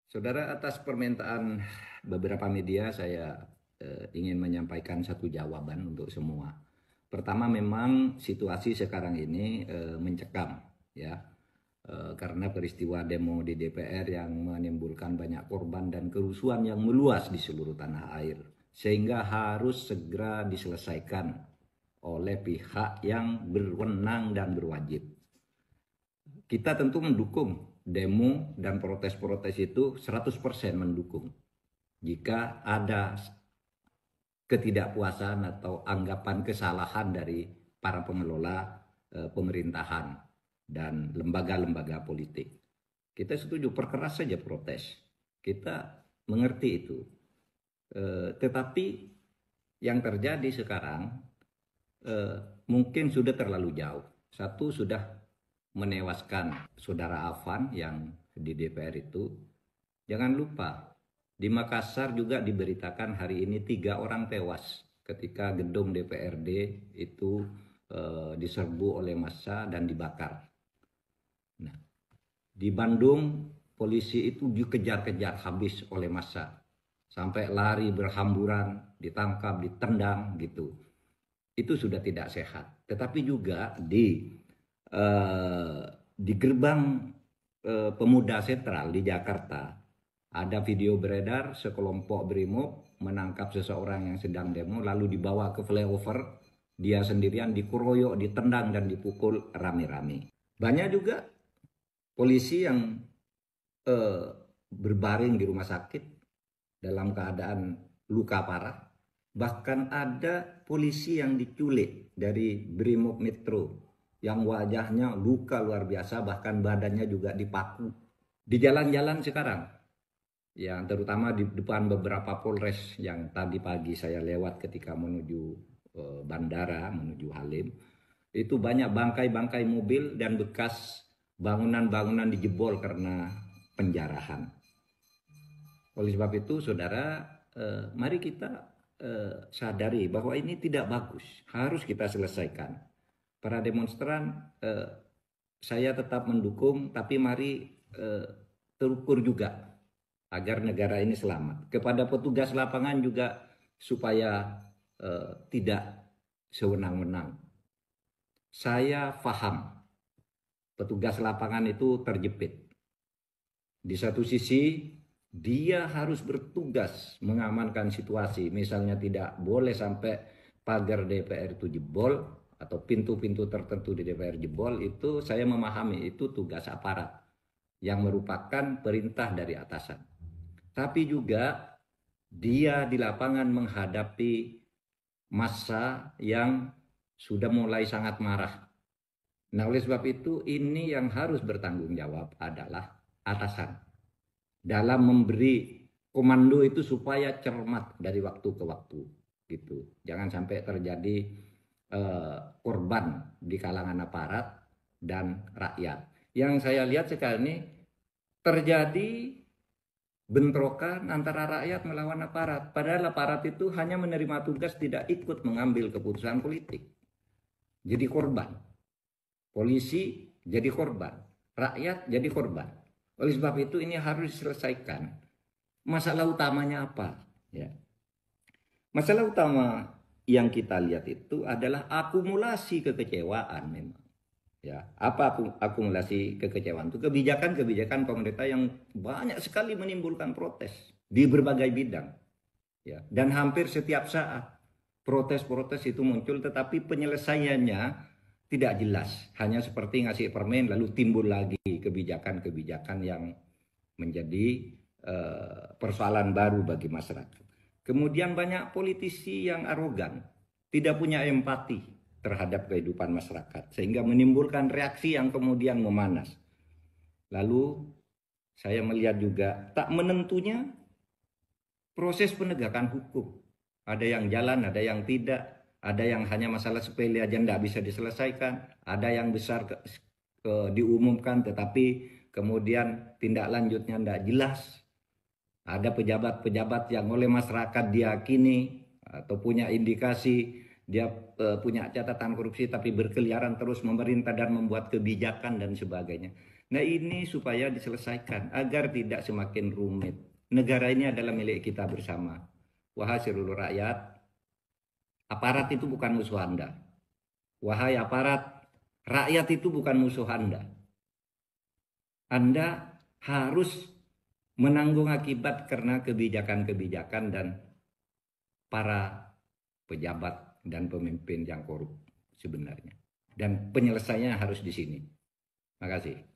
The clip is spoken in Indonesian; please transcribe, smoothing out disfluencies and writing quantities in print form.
Saudara, atas permintaan beberapa media, saya ingin menyampaikan satu jawaban untuk semua. Pertama, memang situasi sekarang ini mencekam, ya, karena peristiwa demo di DPR yang menimbulkan banyak korban dan kerusuhan yang meluas di seluruh tanah air, sehingga harus segera diselesaikan oleh pihak yang berwenang dan berwajib. Kita tentu mendukung demo dan protes-protes itu 100% mendukung. Jika ada ketidakpuasan atau anggapan kesalahan dari para pengelola pemerintahan dan lembaga-lembaga politik, kita setuju, perkeras saja protes. Kita mengerti itu. Tetapi yang terjadi sekarang mungkin sudah terlalu jauh. Satu, sudah menewaskan saudara Afan yang di DPR itu. Jangan lupa, di Makassar juga diberitakan hari ini 3 orang tewas ketika gedung DPRD itu diserbu oleh massa dan dibakar. Nah, di Bandung polisi itu dikejar-kejar habis oleh massa, sampai lari berhamburan, ditangkap, ditendang gitu. Itu sudah tidak sehat. Tetapi juga di gerbang Pemuda Sentral di Jakarta ada video beredar sekelompok brimob menangkap seseorang yang sedang demo, lalu dibawa ke flyover, dia sendirian dikeroyok, ditendang dan dipukul rame-rame. Banyak juga polisi yang berbaring di rumah sakit dalam keadaan luka parah. Bahkan ada polisi yang diculik dari Brimob Metro yang wajahnya luka luar biasa, bahkan badannya juga dipaku. Di jalan-jalan sekarang, yang terutama di depan beberapa polres yang tadi pagi saya lewat ketika menuju bandara, menuju Halim, itu banyak bangkai-bangkai mobil dan bekas bangunan-bangunan dijebol karena penjarahan. Oleh sebab itu, saudara, mari kita sadari bahwa ini tidak bagus, harus kita selesaikan. Para demonstran, saya tetap mendukung, tapi mari terukur juga agar negara ini selamat. Kepada petugas lapangan juga supaya tidak sewenang-wenang. Saya paham petugas lapangan itu terjepit. Di satu sisi dia harus bertugas mengamankan situasi, misalnya tidak boleh sampai pagar DPR itu jebol atau pintu-pintu tertentu di DPR jebol. Itu saya memahami, itu tugas aparat yang merupakan perintah dari atasan. Tapi juga dia di lapangan menghadapi massa yang sudah mulai sangat marah. Nah, oleh sebab itu ini yang harus bertanggung jawab adalah atasan dalam memberi komando itu supaya cermat dari waktu ke waktu gitu. Jangan sampai terjadi korban di kalangan aparat dan rakyat. Yang saya lihat sekarang ini terjadi bentrokan antara rakyat melawan aparat. Padahal aparat itu hanya menerima tugas, tidak ikut mengambil keputusan politik. Jadi korban. Polisi jadi korban. Rakyat jadi korban. Oleh sebab itu ini harus diselesaikan. Masalah utamanya apa? Ya. Masalah utama yang kita lihat itu adalah akumulasi kekecewaan memang. Ya, apa akumulasi kekecewaan itu? Kebijakan-kebijakan pemerintah yang banyak sekali menimbulkan protes di berbagai bidang. Ya, dan hampir setiap saat protes-protes itu muncul, tetapi penyelesaiannya tidak jelas. Hanya seperti ngasih permen lalu timbul lagi kebijakan-kebijakan yang menjadi persoalan baru bagi masyarakat. Kemudian banyak politisi yang arogan, tidak punya empati terhadap kehidupan masyarakat, sehingga menimbulkan reaksi yang kemudian memanas. Lalu saya melihat juga tak menentunya proses penegakan hukum. Ada yang jalan, ada yang tidak, ada yang hanya masalah sepele aja tidak bisa diselesaikan, ada yang besar diumumkan tetapi kemudian tindak lanjutnya tidak jelas. Ada pejabat-pejabat yang oleh masyarakat diyakini atau punya indikasi dia punya catatan korupsi, tapi berkeliaran terus memerintah dan membuat kebijakan dan sebagainya. Nah ini supaya diselesaikan agar tidak semakin rumit. Negara ini adalah milik kita bersama. Wahai seluruh rakyat, aparat itu bukan musuh Anda. Wahai aparat, rakyat itu bukan musuh Anda. Anda harus menanggung akibat karena kebijakan-kebijakan dan para pejabat dan pemimpin yang korup sebenarnya. Dan penyelesaiannya harus di sini. Terima kasih.